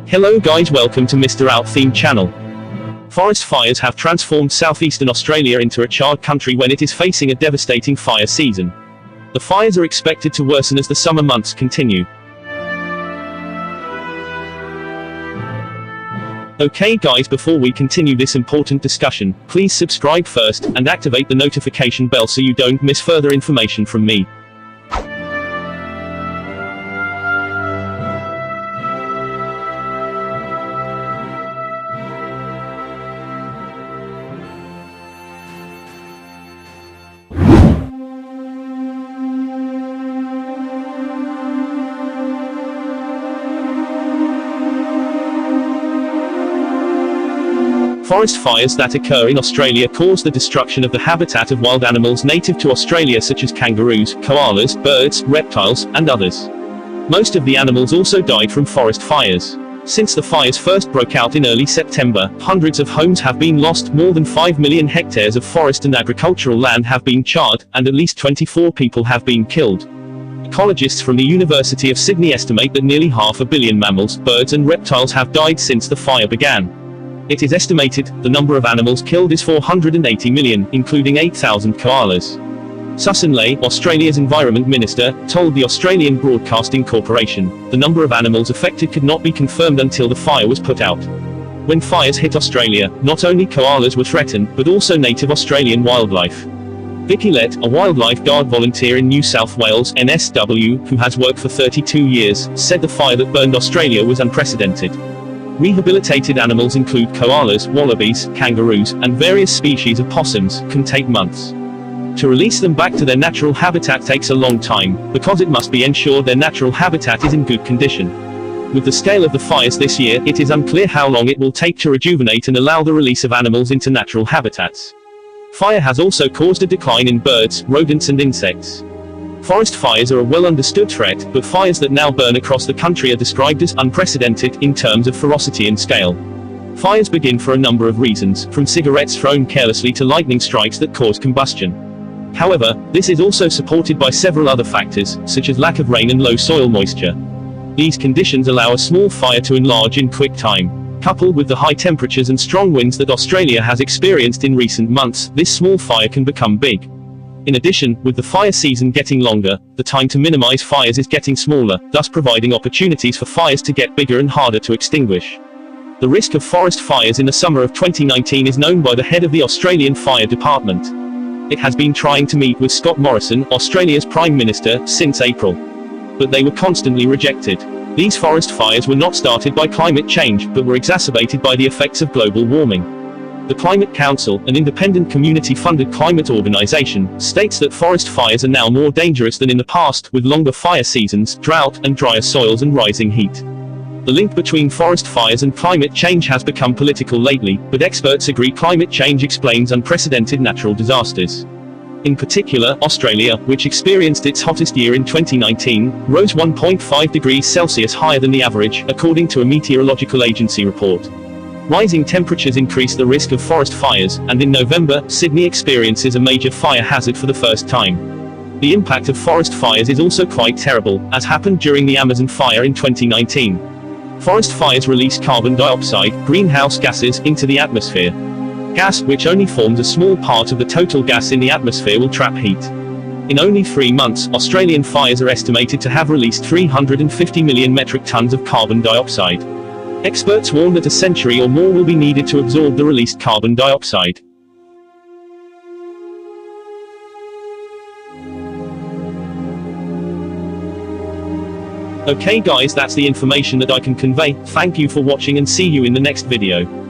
Hello guys, welcome to Mr. Out Theme channel. Forest fires have transformed southeastern Australia into a charred country when it is facing a devastating fire season. The fires are expected to worsen as the summer months continue. Okay guys, before we continue this important discussion, please subscribe first, and activate the notification bell so you don't miss further information from me. Forest fires that occur in Australia cause the destruction of the habitat of wild animals native to Australia such as kangaroos, koalas, birds, reptiles, and others. Most of the animals also died from forest fires. Since the fires first broke out in early September, hundreds of homes have been lost, more than 5 million hectares of forest and agricultural land have been charred, and at least 24 people have been killed. Ecologists from the University of Sydney estimate that nearly 500 million mammals, birds and reptiles have died since the fire began. It is estimated the number of animals killed is 480 million, including 8,000 koalas. Sussan Ley, Australia's Environment Minister, told the Australian Broadcasting Corporation, the number of animals affected could not be confirmed until the fire was put out. When fires hit Australia, not only koalas were threatened, but also native Australian wildlife. Vicky Lett, a wildlife guard volunteer in New South Wales, NSW, who has worked for 32 years, said the fire that burned Australia was unprecedented. Rehabilitated animals include koalas, wallabies, kangaroos, and various species of possums, can take months. To release them back to their natural habitat takes a long time, because it must be ensured their natural habitat is in good condition. With the scale of the fires this year, it is unclear how long it will take to rejuvenate and allow the release of animals into natural habitats. Fire has also caused a decline in birds, rodents and insects. Forest fires are a well-understood threat, but fires that now burn across the country are described as unprecedented in terms of ferocity and scale. Fires begin for a number of reasons, from cigarettes thrown carelessly to lightning strikes that cause combustion. However, this is also supported by several other factors, such as lack of rain and low soil moisture. These conditions allow a small fire to enlarge in quick time. Coupled with the high temperatures and strong winds that Australia has experienced in recent months, this small fire can become big. In addition, with the fire season getting longer, the time to minimize fires is getting smaller, thus providing opportunities for fires to get bigger and harder to extinguish. The risk of forest fires in the summer of 2019 is known by the head of the Australian Fire Department. It has been trying to meet with Scott Morrison, Australia's Prime Minister, since April. But they were constantly rejected. These forest fires were not started by climate change, but were exacerbated by the effects of global warming. The Climate Council, an independent community-funded climate organization, states that forest fires are now more dangerous than in the past, with longer fire seasons, drought, and drier soils and rising heat. The link between forest fires and climate change has become political lately, but experts agree climate change explains unprecedented natural disasters. In particular, Australia, which experienced its hottest year in 2019, rose 1.5 degrees Celsius higher than the average, according to a meteorological agency report. Rising temperatures increase the risk of forest fires, and in November, Sydney experiences a major fire hazard for the first time. The impact of forest fires is also quite terrible, as happened during the Amazon fire in 2019. Forest fires release carbon dioxide, greenhouse gases, into the atmosphere. Gas, which only forms a small part of the total gas in the atmosphere, will trap heat. In only 3 months, Australian fires are estimated to have released 350 million metric tons of carbon dioxide. Experts warn that a century or more will be needed to absorb the released carbon dioxide. Okay guys, that's the information that I can convey. Thank you for watching and see you in the next video.